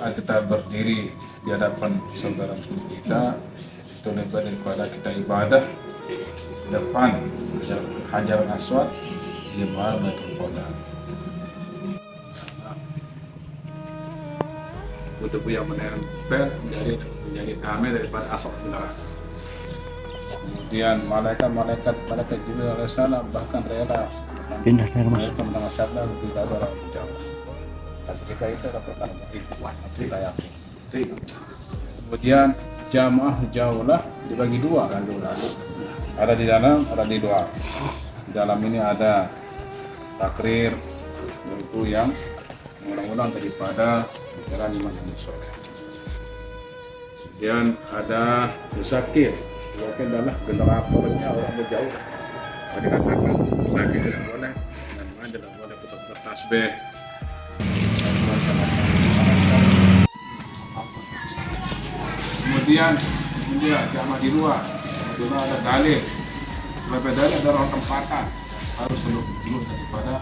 saat kita berdiri di hadapan saudara muslim kita, itu lebih daripada kita ibadah di depan Hajar Aswad di Baitul Qadar. Tubuh yang menempel menjadi damai daripada asap neraka. Kemudian malaikat Jibril alaihissalam bahkan rela pindah dari masuk mendengar sabda lebih dari orang jauh. Tapi kita itu dapat kuat, kita yakin. Kemudian jamaah jauhlah dibagi dua. Ada di dalam, ada di luar. Di dalam ini ada takrir, yaitu yang mengulang-ulang daripada jalan iman yang soleh. Kemudian ada musakir, musakir adalah generatornya orang berjauh. Tadi katakan musakir tidak boleh, dan tidak boleh putar tasbih. Kemudian jamaah di luar ada dalil. Selain dalil ada orang tempatan, harus seluruh daripada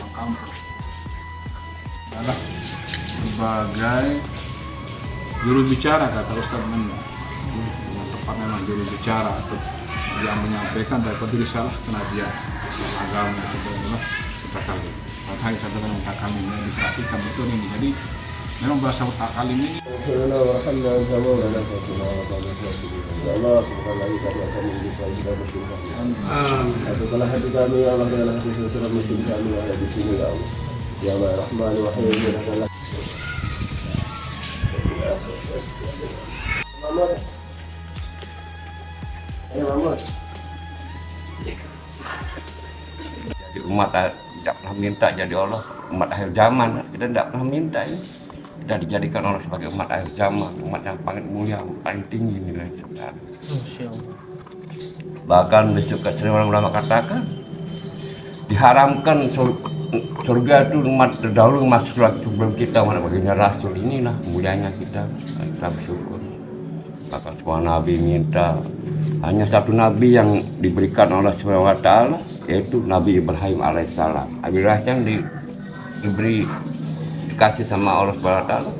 orang kampung. Adalah sebagai juru bicara, kata Ustaz Menda, yang tepat memang juru bicara atau yang menyampaikan daripada risalah kenabian agama sebenarnya mutakalim. Padahal saudara mutakalim ini diperhatikan betul ini. Jadi memang bahasa mutakalim ini. Allah subhanahu wa ta'ala akan menjadikan kita muslimah. Atukanlah hati kami ya Allah, dalam hati seluruh muslim kami yang ada di sini ya Allah. Ya Allah Rahman wa Rahim ya Allah. Muhammad. Ya Muhammad. Jadi umat tidak pernah minta jadi Allah, umat akhir zaman kita tidak pernah minta ya. Kita dijadikan Allah sebagai umat akhir zaman, umat yang paling mulia, paling tinggi nilai sebenarnya. Bahkan besok sering ulama katakan diharamkan surga itu umat terdahulu masuk surga sebelum kita, mana baginya Rasul inilah mulianya kita bersyukur. Bahkan semua Nabi minta, hanya satu Nabi yang diberikan oleh Subhanahu wa Ta'ala, yaitu Nabi Ibrahim alaihissalam. Nabi Ibrahim dikasih sama Allah Subhanahu wa Ta'ala.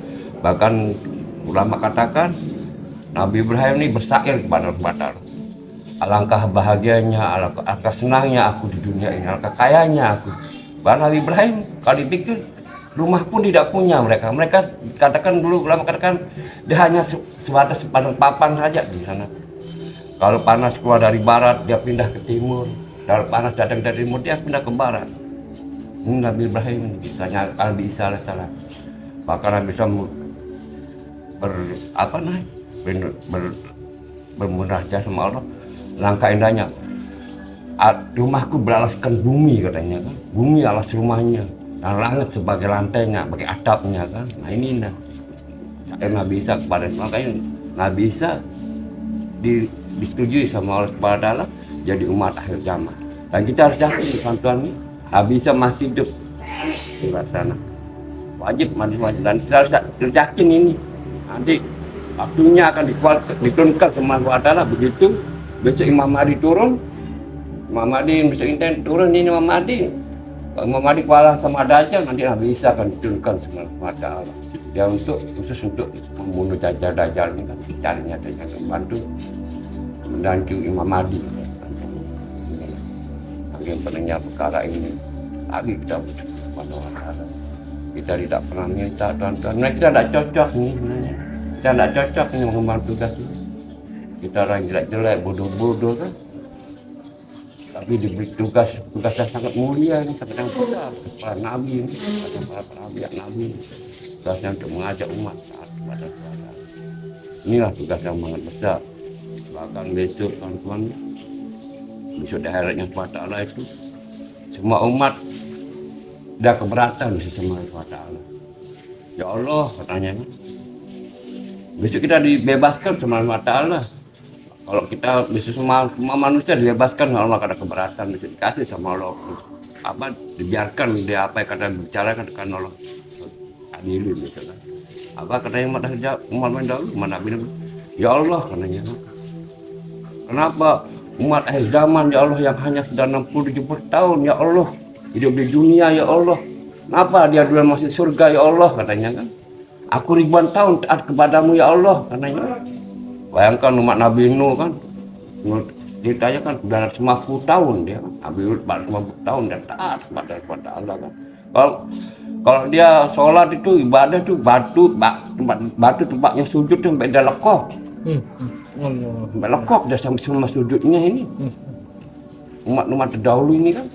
Bahkan ulama katakan Nabi Ibrahim ini bersair kepada Allah Subhanahu wa Ta'ala. Alangkah bahagianya, alangkah senangnya aku di dunia ini, alangkah kayanya aku. Bahkan Nabi Ibrahim kalau dipikir rumah pun tidak punya mereka. Mereka katakan dulu ulama katakan dia hanya sebatas sepadan papan saja di sana. Kalau panas keluar dari barat dia pindah ke timur. Kalau panas datang dari timur dia pindah ke barat. Ini Nabi Ibrahim kisahnya Nabi Isa alaihissalam. Bahkan Nabi Isa bermunajat sama Allah. Langkah indahnya, rumahku beralaskan bumi katanya kan, bumi alas rumahnya, dan langit sebagai lantainya, sebagai atapnya kan. Nah ini Nabi Isa kepada makanya Nabi Isa disetujui sama Allah Subhanahu wa Ta'ala jadi umat akhir zaman. Dan kita harus yakin tuan-tuan ini Nabi Isa masih hidup di luar sana. Wajib dan kita harus yakin ini nanti waktunya akan diturunkan sama Allah Ta'ala. Begitu besok Imam Mahdi turun, Imam Mahdi besok intent turun ini Imam Mahdi. Kalau Imam Mahdi kalah sama Dajjal, nanti Nabi Isa akan diturunkan sama Allah Ta'ala. Dia khusus untuk membunuh Dajjal ini kan, carinya Dajjal membantu menantu Imam Mahdi. Yang pentingnya perkara ini, lagi kita bersyukur Allah Ta'ala. Kita tidak pernah minta tuan-tuan. Nah, kita tidak cocok nih sebenarnya. Kita tidak cocok nih mengemban tugas ini. Kita orang jelek-jelek, bodoh-bodoh kan. Tapi diberi tugas yang sangat mulia ini, sangat yang besar. Para nabi ini, para nabi. Tugasnya untuk mengajak umat taat kepada Tuhan. Inilah tugas yang sangat besar. Bahkan besok tuan-tuan, besok di akhiratnya Tuhan Ta'ala itu, semua umat tidak keberatan bisa sama Tuhan Ta'ala. Ya Allah katanya kan, besok kita dibebaskan sama Allah Ta'ala. Kalau kita bisa semua manusia dibebaskan, Allah kada keberatan, bisa dikasih sama Allah. Dibiarkan dia apa yang kata bicara kan Allah adilin misalnya. Katanya umat mendahulu, umat Nabi. Ya Allah katanya. Kenapa umat akhir zaman ya Allah yang hanya sudah 60-70 tahun ya Allah hidup di dunia ya Allah. Kenapa dia dulu masih surga ya Allah katanya kan. Aku ribuan tahun taat kepadamu ya Allah, katanya. Bayangkan umat Nabi Nuh kan, menurut ceritanya kan sudah 50 tahun dia kan. Nabi Nuh 50 tahun dan taat kepada Allah kan. Kalau dia sholat itu ibadah itu batu tempatnya sujud sampai dia lekok. Sampai lekok dia sampai semua sujudnya ini. Umat terdahulu ini kan.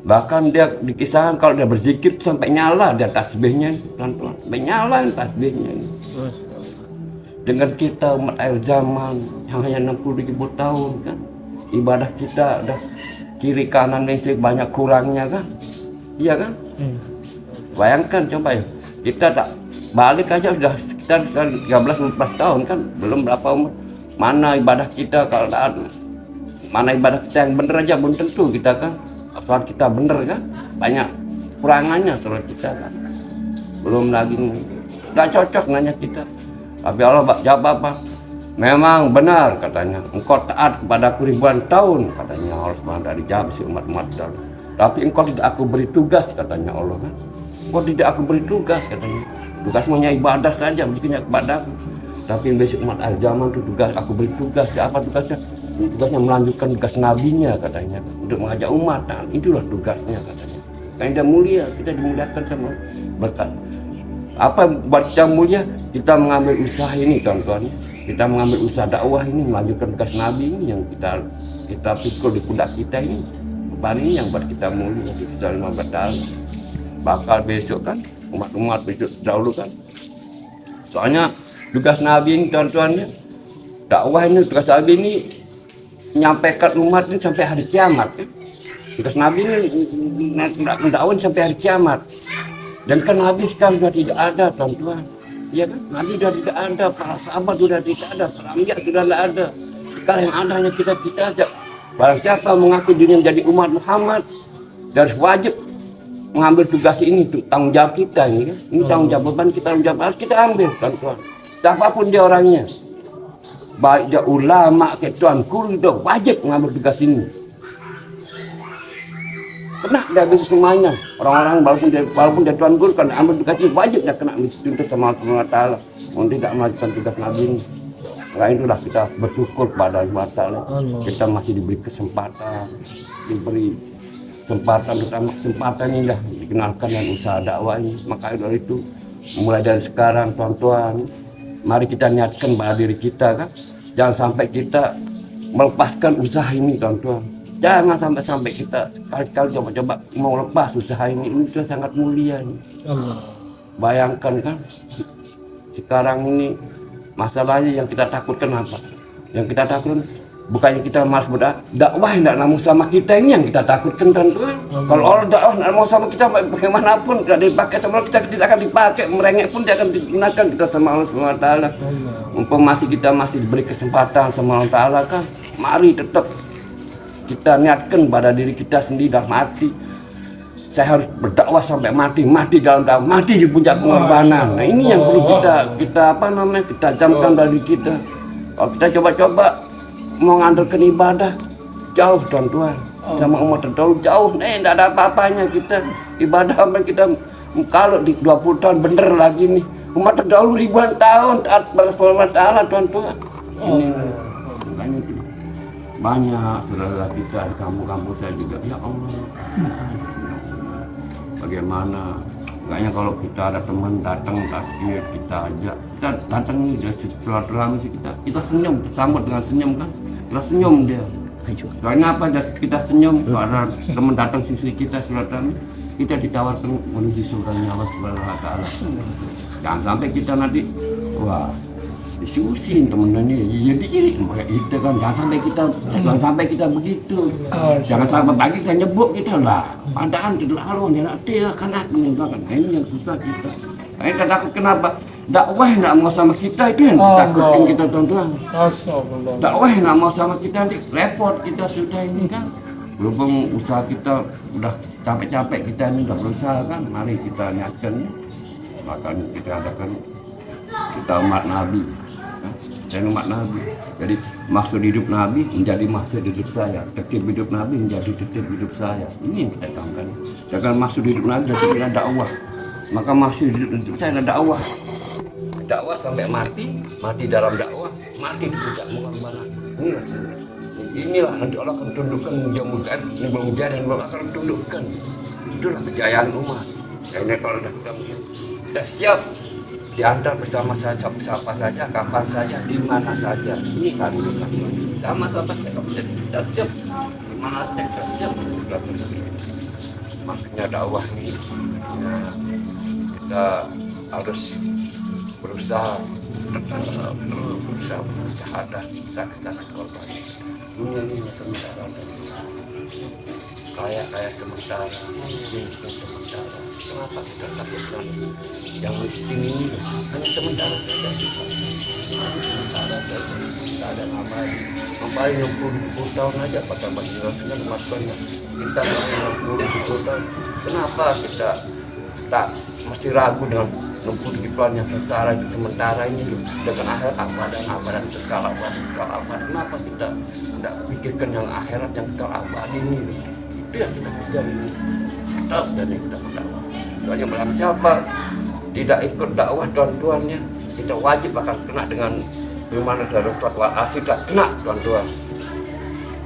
Bahkan dia dikisahkan kalau dia berzikir sampai nyala dia tasbihnya, pelan-pelan. Sampai nyala tasbihnya ini. Dengan kita umat akhir zaman yang hanya 60.000 tahun kan. Ibadah kita udah kiri kanan listrik banyak kurangnya kan. Iya kan? Bayangkan coba ya. Kita tak balik aja sudah sekitar 13-14 tahun kan. Belum berapa umur. Mana ibadah kita kalau mana ibadah kita yang bener aja belum tentu kita kan. Sholat kita bener kan, banyak kurangannya sholat kita kan. Belum lagi nggak cocok nanya kita. Tapi Allah jawab apa? Memang benar katanya, engkau taat kepada aku ribuan tahun katanya Allah SWT dijawab si umat-umat dahulu. Tapi engkau tidak aku beri tugas katanya Allah kan. Engkau tidak aku beri tugas katanya. Tugas hanya ibadah saja berikannya kepadaku. Tapi besok umat akhir zaman itu tugas aku beri tugas. Apa tugasnya? Tugasnya melanjutkan tugas nabinya katanya untuk mengajak umat. Nah, itulah tugasnya katanya. Karena dia mulia, kita dimuliakan sama berkat. Apa buat kita mulia? Kita mengambil usaha ini tuan-tuan. Kita mengambil usaha dakwah ini melanjutkan tugas nabi ini yang kita pikul di pundak kita ini. Beban ini yang buat kita mulia di sisi Allah. Bakal besok kan umat-umat besok dahulu kan. Soalnya tugas nabi ini tuan-tuan ya. Dakwah ini tugas nabi ini menyampaikan umat ini sampai hari kiamat ya. Tugas Nabi ini mendakwahkan sampai hari kiamat. Dan kan Nabi sekarang sudah tidak ada tuan-tuan. Ya kan? Nabi sudah tidak ada, para sahabat sudah tidak ada, para anbiya sudah tidak ada. Sekarang yang ada hanya kita aja. Barang siapa mengaku dirinya menjadi umat Muhammad dan wajib mengambil tugas ini, tanggung jawab kita ini kan. Ini tanggung jawab beban kita, tanggung jawab harus kita ambil tuan-tuan. Siapapun dia orangnya. Baik dia ulama ke tuan guru dia wajib mengambil tugas ini. Kena dia bisa semuanya. Orang-orang walaupun dia tuan guru kan ambil tugas ini wajib dia kena dituntut sama Allah Taala untuk tidak melakukan tugas Nabi ini. Nah itulah kita bersyukur kepada Allah Taala. Kita masih diberi kesempatan, terutama kesempatan ini dah dikenalkan dengan usaha dakwah ini. Maka dari itu mulai dari sekarang tuan-tuan, mari kita niatkan pada diri kita kan. Jangan sampai kita melepaskan usaha ini tuan-tuan. Jangan sampai kita sekali-kali coba-coba mau lepas usaha ini. Ini sudah sangat mulia ini. Bayangkan kan. Sekarang ini masalahnya yang kita takutkan apa? Yang kita takutkan bukannya kita malas berdakwah tidak mau sama kita ini yang kita takutkan tuan-tuan. Kalau orang dakwah tidak mau sama kita bagaimanapun tidak dipakai sama kita tidak akan dipakai, merengek pun dia akan digunakan kita sama Allah SWT. Mumpung kita masih diberi kesempatan sama Allah Taala kan, mari tetap kita niatkan pada diri kita sendiri dah mati. Saya harus berdakwah sampai mati dalam dakwah, mati di puncak pengorbanan. Nah ini yang perlu kita jamkan dari kita. Kalau kita coba-coba mau ngandalkan ibadah jauh tuan-tuan sama umat terdahulu jauh, tidak ada apa-apanya kita ibadah sampai kita kalau di 20 tahun bener lagi nih umat terdahulu ribuan tahun taat balas Allah tuan-tuan. Ini banyak saudara kita di kampung-kampung saya juga ya Allah bagaimana kayaknya kalau kita ada teman datang tasbih kita ajak kita datang nih dia silaturahmi sih kita senyum sambut dengan senyum kan kita senyum dia soalnya apa kita senyum karena teman datang sisi kita silaturahmi kita ditawarkan menuju surganya Allah Subhanahu wa Ta'ala. Jangan sampai kita nanti wah disusin temennya iya diri kita kan jangan sampai kita begitu. Jangan sampai pagi saya nyebut kita lah padahal tidak lalu dia kan aku meninggalkan ini yang susah kita. Kita takut kenapa? Dakwah nak mau sama kita itu yang ditakutkan kita tuan-tuan. Dakwah nak mau sama kita nanti repot kita sudah ini kan. Berhubung usaha kita udah capek-capek kita ini udah berusaha kan, mari kita niatkan makanya kita adakan kita umat Nabi. Saya umat Nabi. Jadi maksud hidup Nabi menjadi maksud hidup saya. Tertib hidup Nabi menjadi tertib hidup saya. Ini yang kita tambahkan. Jangan maksud hidup Nabi dan tidak dakwah. Maka maksud hidup saya adalah dakwah. berdakwah sampai mati dalam dakwah, mati di puncak pengorbanan. Inilah nanti Allah akan tundukkan mudah-mudahan dan Allah akan tundukkan. Itulah kejayaan umat. Ini kalau sudah siap diantar bersama saja, siapa saja, kapan saja, di mana saja. Ini kalimat sama sahabat kita siap di mana saja kita siap. Maksudnya dakwah ini kita harus berusaha syahadah, berusaha korban. Dunia ini sementara, kaya sementara, miskin sementara. Kenapa kita takutkan yang miskin ini hanya sementara saja? Sementara saja, kita ada ngapain 60 tahun aja pada majelisnya umat banyak. Kita 60 tahun, kenapa kita tak masih ragu dengan 60 tahun yang sengsara itu sementara ini dengan akhirat abad kekal abadi. Kenapa kita tidak pikirkan yang akhirat yang kekal abadi ini? Itu yang kita kejar ini. Tetap dan kita berdakwah. Soalnya barang siapa tidak ikut dakwah tuan-tuannya, kita wajib akan kena dengan bagaimana dalam surat wal asr, tidak kena tuan-tuan.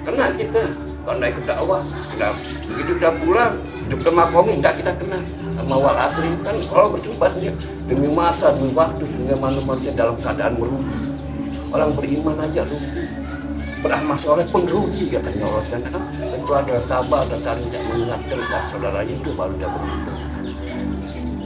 Kena kita kalau tidak ikut dakwah, kita begitu sudah pulang hidup ke makomi, tidak kita kena. Sama wal asri kan kalau bersumpah sendiri demi masa, demi waktu, sehingga manusia dalam keadaan merugi. Orang beriman aja rugi, beramal soleh pun rugi katanya Allah sana kan. Itu ada sabar, ada saling mengingatkan saudaranya itu baru dia beruntung.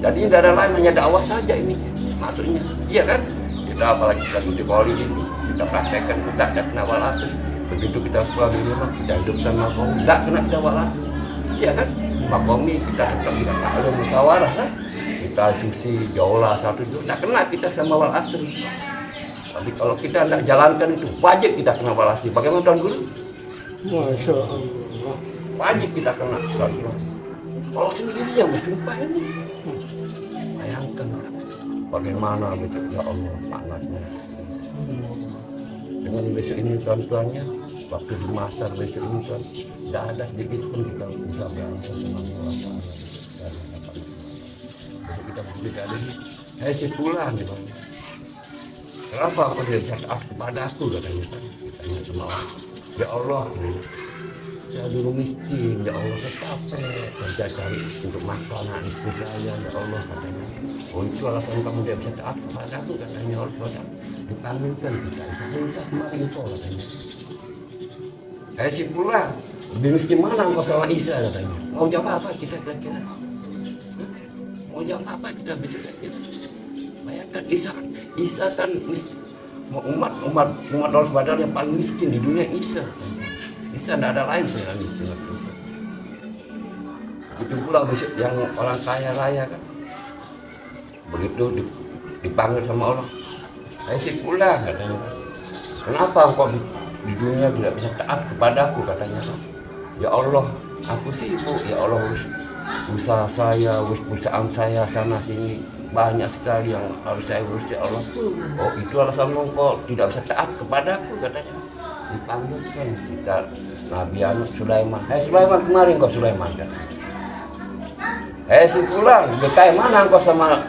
Jadi tidak ada lain, hanya dakwah saja ini maksudnya, iya kan? Kita apalagi lagi di Bali ini kita praktekkan, kita tidak kena wal asri. Begitu kita pulang di rumah, kita hidupkan makomi, tidak kena kita wal asri, iya kan? Makomi kita tetap tidak ada musyawarah kan? Kita susi jaulah satu itu, tidak kena kita sama wal asri. Tapi kalau kita tidak jalankan itu, wajib kita kena wal asri. Bagaimana Tuan Guru? Masya Allah. Wajib kita kena Tuan Guru. Kalau sendiri yang bersumpah ini, bayangkan bagaimana besok ya Allah panasnya. Dengan besok ini tuan-tuannya, waktu di masa besok ini tuan, tidak ada sedikit pun kita bisa beralasan sama Allah. Besok kita berbeda lagi. Si pulang di mana? Kenapa aku tidak bisa taat kepada aku katanya kan? Ditanya sama Allah. Ya Allah, saya dulu miskin, ya Allah saya capek kerja cari untuk makanan istri saya, ya Allah katanya. Oh itu alasan kamu tidak bisa taat kepada aku katanya Allah. Dipanggilkan kita Isa kemarin kau katanya. Si pulang, lebih miskin mana engkau sama Isa katanya. Mau jawab apa kita kira-kira? Mau jawab apa kita bisa kira-kira? Bayangkan Isa kan umat Allah Badar yang paling miskin di dunia Isa. Isa tidak ada lain selain miskin Isa. Begitu pula yang orang kaya raya kan. Begitu dipanggil sama Allah. Si pulang katanya. Kenapa engkau di dunia tidak bisa taat kepadaku katanya. Ya Allah, aku sibuk. Ya Allah, usaha saya, perusahaan saya sana sini banyak sekali yang harus saya urus ya Allah. Oh itu alasan engkau tidak bisa taat kepadaku katanya. Dipanggilkan kita Nabi Sulaiman. Sulaiman kemarin kau Sulaiman kan. Si pulang, dekai mana engkau sama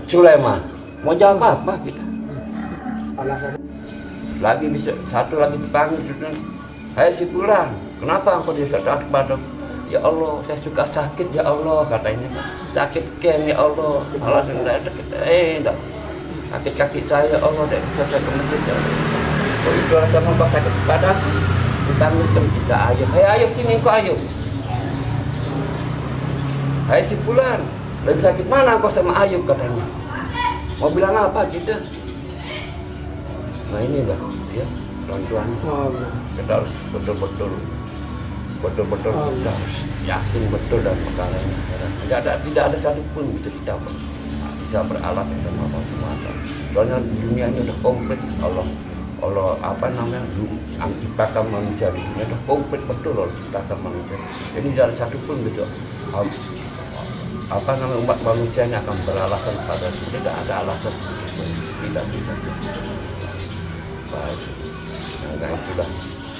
Sulaiman? Mau jawab apa kita? Alasan Lagi bisa satu lagi dipanggil sudah. Si pulang, kenapa engkau tidak taat kepadaku? Ya Allah, saya suka sakit ya Allah katanya. Sakit ken ya Allah. Alasan saya enggak. Sakit kaki saya ya Allah, tidak bisa saya ke masjid ya Allah. Oh itu alasan engkau sakit kepadaku. Dipanggil kita ayo. Ayo sini engkau ayo. Si pulang, lebih sakit mana engkau sama Ayub katanya. Mau bilang apa kita? Nah ini dah, ya, tuan-tuan. Kita harus betul-betul kita harus yakin betul dan perkara ini. Tidak ada satupun bisa beralasan sama Allah semata. Soalnya dunia ini sudah komplit. Allah apa namanya menciptakan manusia di dunia sudah komplit betul Allah ciptakan manusia. Jadi tidak ada satupun bisa apa namanya umat manusianya akan beralasan pada itu. Tidak ada alasan tidak bisa. Baik, nah itulah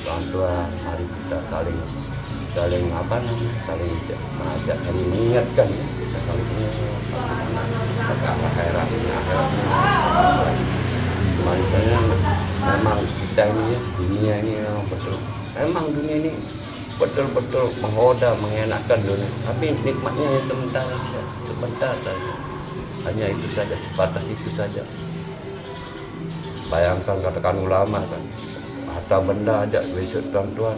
tuan-tuan, mari kita saling saling mengajak, saling mengingatkan ya. Kita saling mengingatkan akhiratnya. Maksudnya memang kita ini ya, dunia ini memang dunia ini betul-betul menggoda, mengenakan dunia. Tapi nikmatnya yang sebentar saja. Hanya itu saja, sebatas itu saja. Bayangkan katakan ulama kan, harta benda aja besok tuan-tuan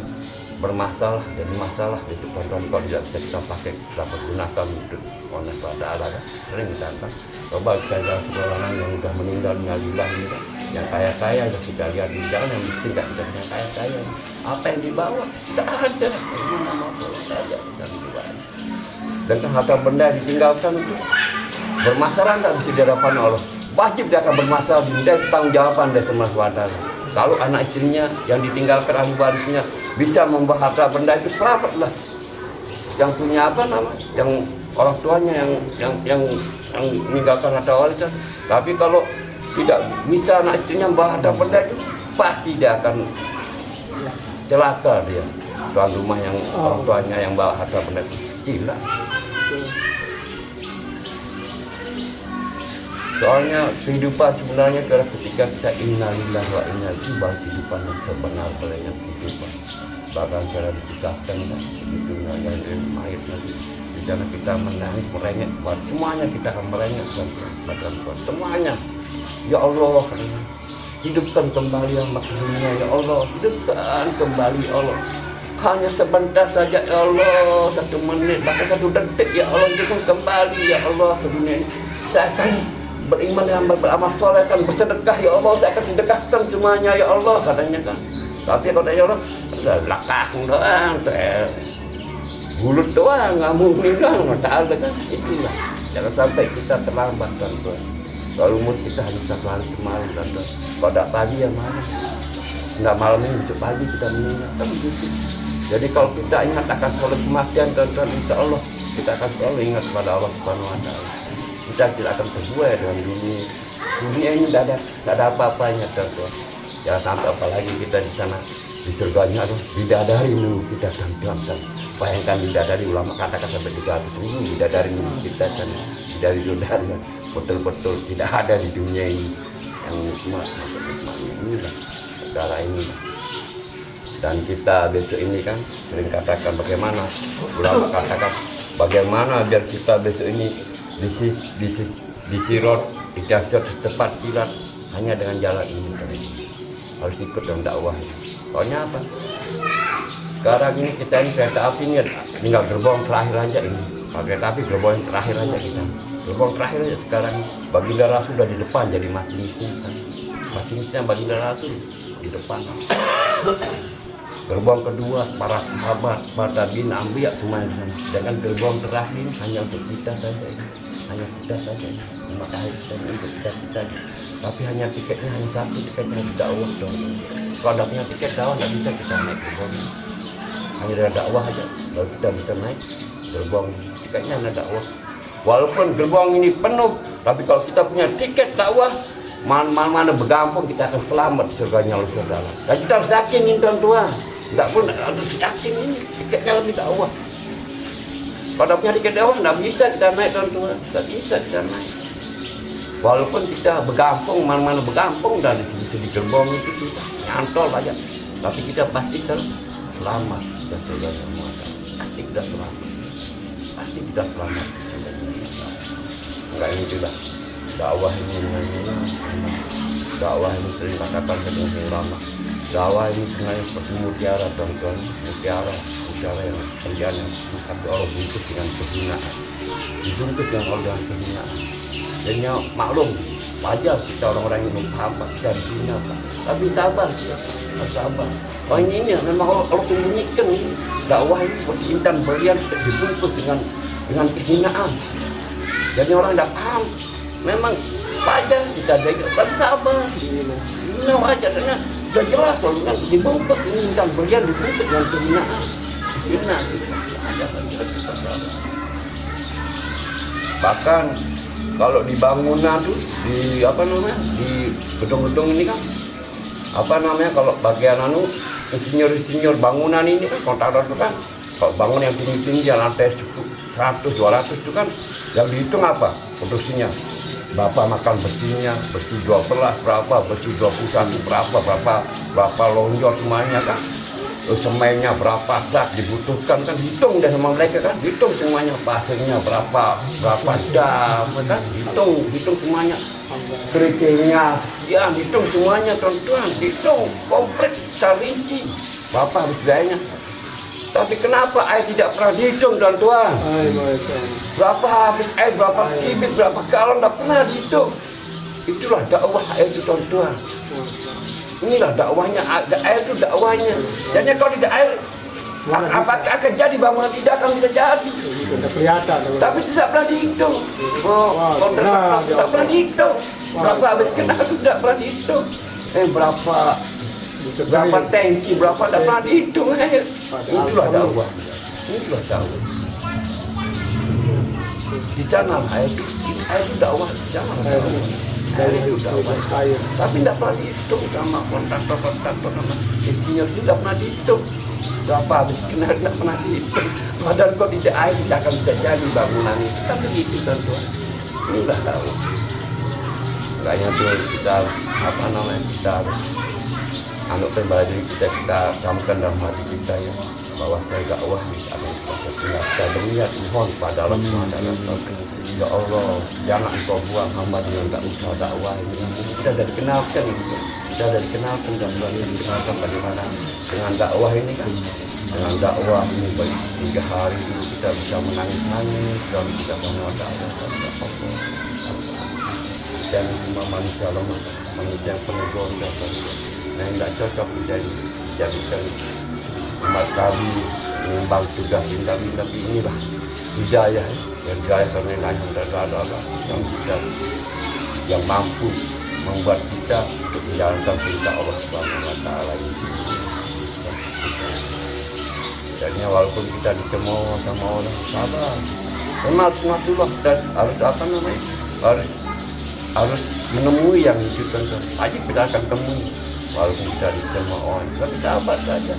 bermasalah, jadi masalah besok tuan-tuan kalau tidak bisa kita pakai, kita pergunakan untuk Allah Taala kan. Sering kita kan. Coba kita lihat seorang yang sudah meninggal nalillah ini kan, yang kaya-kaya sudah kita lihat di jalan, yang miskin tidak kita yang kaya-kaya. Apa yang dibawa? Tidak ada. Ini nama Allah saja bisa dibawa. Dan harta benda yang ditinggalkan itu bermasalah tidak bisa dihadapan Allah. Wajib dia akan bermasalah, dia tanggung jawaban dari Semua SWT. Kalau anak istrinya yang ditinggalkan ahli warisnya bisa membawa harta benda itu, selamatlah. Yang punya apa nama? Yang orang tuanya yang meninggalkan harta warisan. Tapi kalau tidak bisa anak istrinya membawa harta benda itu, pasti dia akan celaka dia. Tuan rumah yang orang tuanya yang bawa harta benda itu gila. Soalnya kehidupan sebenarnya adalah ketika kita innalillahi wa inna ilaihi raji'un, kehidupan yang sebenarnya kehidupan. Bahkan cara dipisahkan kan, begitu yang mayat nanti. Di sana kita menangis, merengek, semuanya kita akan merengek badan semuanya. Ya Allah, hidupkan kembali yang makhluknya, ya Allah, hidupkan kembali Allah. Hanya sebentar saja ya Allah, 1 menit, bahkan 1 detik ya Allah, hidupkan kembali ya Allah ke dunia ini. Saya akan beriman dan beramal soleh, akan bersedekah ya Allah, saya akan sedekahkan semuanya ya Allah, katanya kan. Tapi kalau ya Allah, belakang doang, bulut doang, ngomongin doang, tak ada kan. Itulah, jangan sampai kita terlambat kan. Kalau umur kita hanya bisa lari semalam kan. Kalau tidak pagi ya malam, nggak malam ini besok pagi kita meninggal kan begitu. Jadi kalau kita ingat akan soal kematian dan insya Allah kita akan selalu ingat pada Allah Subhanahu Wa Taala. Kita tidak akan terbuai dengan dunia. Dunia ini tidak ada apa-apanya teman-teman. Jangan sampai apalagi kita di sana di surganya tuh bidadari menunggu kita dalam sana. Bayangkan bidadari, ulama katakan sampai 300.000 bidadari menunggu kita sana. Dari bidadari betul-betul tidak ada di dunia ini yang nikmat, nikmatnya inilah segala ini. Dan kita besok ini kan sering katakan bagaimana ulama katakan bagaimana biar kita besok ini di sirot dikasih secepat kilat hanya dengan jalan ini harus ikut dalam dakwah. Soalnya apa? Sekarang ini kita ini kereta api ini tinggal gerbong terakhir aja ini. Kereta api gerbong terakhir aja kita. Gerbong terakhir aja sekarang Baginda Rasul sudah di depan jadi masinisnya kan. Masinisnya Baginda Rasul di depan. Gerbong kedua para sahabat, para bin ambiya semuanya di sana. Jangan gerbong terakhir hanya untuk kita saja ini. Hanya kita saja, maka kita untuk kita. Tapi hanya tiketnya hanya 1, tiketnya di dakwah dong. Kalau tidak punya tiket dakwah tidak bisa kita naik gerbong. Hanya dari dakwah aja, baru kita bisa naik gerbong. Tiketnya hanya dakwah. Walaupun gerbong ini penuh, tapi kalau kita punya tiket dakwah, mana bergampung kita akan selamat di surganya Allah Taala. Dan kita harus yakin ini tuan-tuan. Tidak pun harus yakin ini tiketnya lebih dakwah. Kalau punya tiket dakwah tidak bisa kita naik tuan-tuan, tidak bisa kita naik. Walaupun kita bergampung, mana-mana bergampung dan di gerbong itu kita nyantol aja, tapi kita pasti selamat dan surga semua. Pasti kita selamat, pasti kita selamat. Enggak ini juga dakwah ini, dakwah ini sering katakan dengan ulama. Dakwah ini sebenarnya seperti mutiara tuan-tuan, mutiara yang kerjanya tapi Allah bungkus dengan kehinaan, dibungkus dengan Allah dengan kehinaan. Jadinya maklum wajar kita orang-orang yang bersahabat dan dunia, tapi sabar, sabar. Oh ini memang Allah sembunyikan dakwah ini seperti intan berlian dibungkus dengan kehinaan. Jadi orang tidak paham. Memang wajar kita jaga, tapi sabar. Ini wajar karena sudah jelas soalnya dibungkus ini intan berlian dibungkus dengan kehinaan. Bahkan kalau di bangunan tuh di apa namanya di gedung-gedung ini kan apa namanya kalau bagian insinyur bangunan ini kan kontraktor itu kan Kalau bangun yang tinggi-tinggi yang lantai 100, 200 itu kan yang dihitung apa produksinya. Berapa makan besinya, besi 12 berapa, besi 21 berapa lonjor semuanya kan. Terus semennya berapa sak dibutuhkan kan, hitung deh sama mereka kan, hitung semuanya, pasirnya berapa jam kan, hitung semuanya, kerikilnya sekian, hitung semuanya teman-teman, hitung komplit, secara rinci berapa habis biayanya. Tapi kenapa air tidak pernah dihitung tuan-tuan? Berapa habis air, berapa kubik, berapa galon, tidak pernah dihitung. Itulah dakwah air itu tuan-tuan. Inilah dakwahnya, air itu dakwahnya. Jadi kalau tidak air, apakah akan jadi bangunan? Tidak akan bisa jadi. Tapi tidak pernah dihitung. Tidak pernah dihitung. Berapa habis kena itu tidak pernah dihitung. Berapa tangki, berapa tidak pernah dihitung air. Itulah dakwah. Itulah dakwah. Di sana air itu dakwah. Di sana air itu dakwah. Tapi tidak pernah dihitung sama kontraktor sama insinyur, tidak pernah dihitung. Berapa habis kena tidak pernah dihitung. Padahal kalau tidak air tidak akan bisa jadi bangunan itu. Tapi begitu tentuan. Inilah dakwah. Makanya tuh kita harus kita harus pribadi kita camkan dalam hati kita ya, bahwa saya dakwah di alam kita berniat mohon pada Allah SWT. Ya Allah, jangan engkau buang hamba yang tak usah dakwah ini. Kita sudah dikenalkan, dan selalu dikenalkan bagaimana dengan dakwah ini kan. Dengan dakwah ini baik 3 hari dulu kita bisa menangis-nangis, dan kita mengenal dakwah. Dan semua manusia lemah, manusia yang penuh dosa, yang tidak cocok dijadikan umat Nabi mengembang tugas kami. Tapi inilah hidayah karena Allah yang mampu membuat kita menjalankan perintah Allah Subhanahu wa Ta'ala ini. Jadinya walaupun kita dicemooh sama orang, sabar, memang sematullah, dan harus menemui yang itu tentu. Aja kita akan temui walaupun kita dicemooh, tapi sabar saja.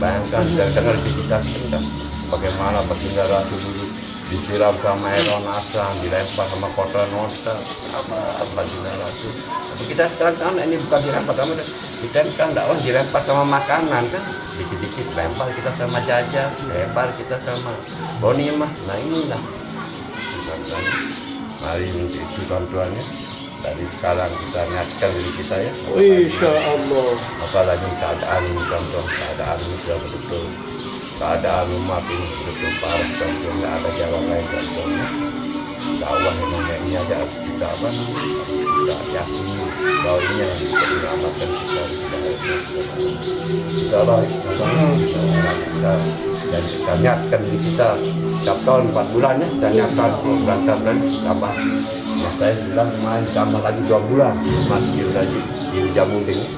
Bayangkan dengar dikisahkan kan bagaimana baginda Ratu dulu disiram sama air asam, dilempar sama kotoran onta, apa baginda Ratu. Tapi kita sekarang kan ini bukan dilempar sama, kita sekarang dakwah dilempar sama makanan kan, dikit-dikit lempar kita sama jajan, lempar kita sama bonimah. Nah inilah mari itu tuan-tuannya. Dari sekarang kita niatkan diri kita ya. Insya Allah. Apalagi keadaan ini contoh, keadaan ini sudah betul-betul, keadaan umat ini betul-betul parah contoh, nggak ada jalan lain contohnya. Dakwah ini aja kita kita yakini bahwa ini yang bisa diselamatkan kita. Insya Allah kita niatkan diri kita setiap tahun 4 bulan ya, kita niatkan bulan tambah. Mas saya bilang main tambah lagi 2 bulan, mati udah di jamu ini.